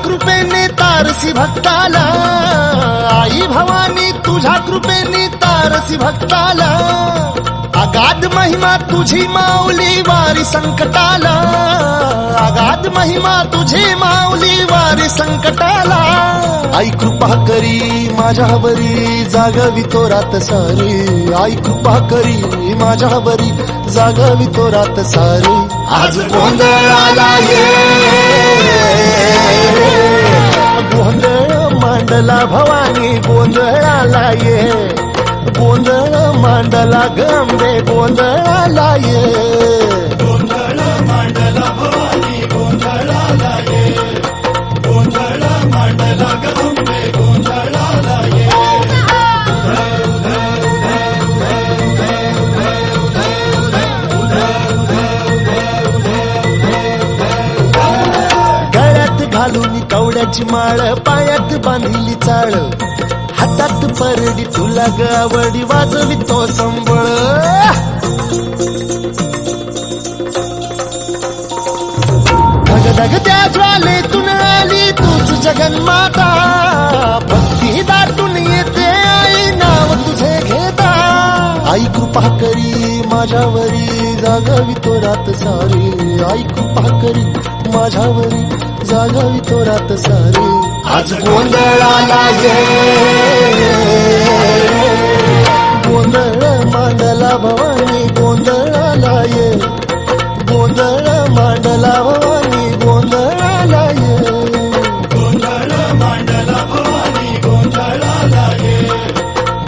कृपेने तारसी भक्ताला, आई भवानी तुझ्या कृपेने तारसी भक्ताला, अगाध महिमा तुझी माऊली वारी संकटाला, अगाध महिमा तुझी माऊली वारी संकटाला. आई कृपा करी माझ्यावरी जागवी तो रात सारी, आई कृपा करी माझ्यावरी जागवी तो रात सारी. आज गोंधळाला ये, गोंधळ मांडला भवानी गोंधळाला ये, गोंधळ मांडला गंबे गोंधळाला ये, गोंधळ मांडला भवानी गोंधळाला ये, गोंधळ मांडला गंबे गोंधळाला ये. गळ्यात घालून कवड्याची माळ, पायात बांधिली चाळ, हातात परडी तुला गावडी वाजवी तो संबळ. धगधगत्या ज्वालेतून आली तूच जगन्माता, भक्ती दाटून येते आई नाव तुझे घेता. आई कृपा करी माझ्यावरी जागवी तो रात सारी, आई कृपा करी माझ्यावरी जागवी तो रात सारी. आज गोंधळाला ये, गोंधळ मांडला भवानी गोंधळाला ये, गोंधळ मांडला भवानी गोंधळाला ये, गोंधळ मांडला भवानी गोंधळाला ये,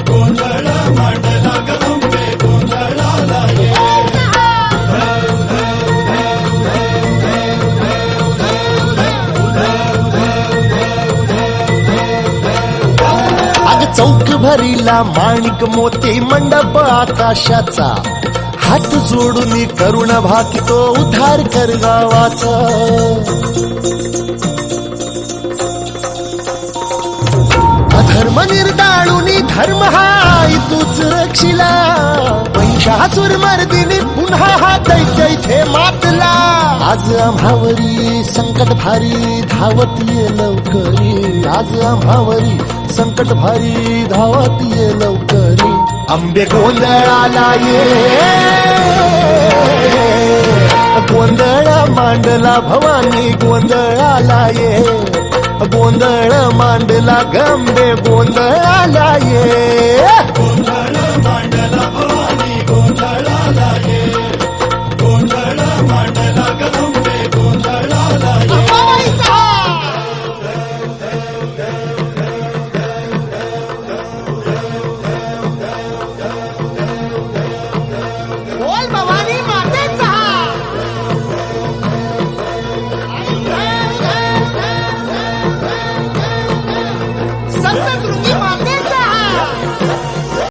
गोंधळ मांडला गंबे गोंधळाला ये. अग चौक भरीला माणिक मोती मंडप आकाशाचा, हात जोडून करुण भाकितो उद्धार कर गावाचा. अधर्म निर्दाळून धर्म हाय तूच रक्षिला, महिषासुर मर्दिनी पुन्हा हा दैत्य इथे मातला. आज आम्हावरी संकट भारी धावत ये लवकरी, आज आम्हावरी संकट भारी धावत ये लवकरी. आंबे गोंधळाला ये, गोंधळ मांडला भवानी गोंधळाला ये, गोंधळ मांडला गंबे गोंधळाला ये.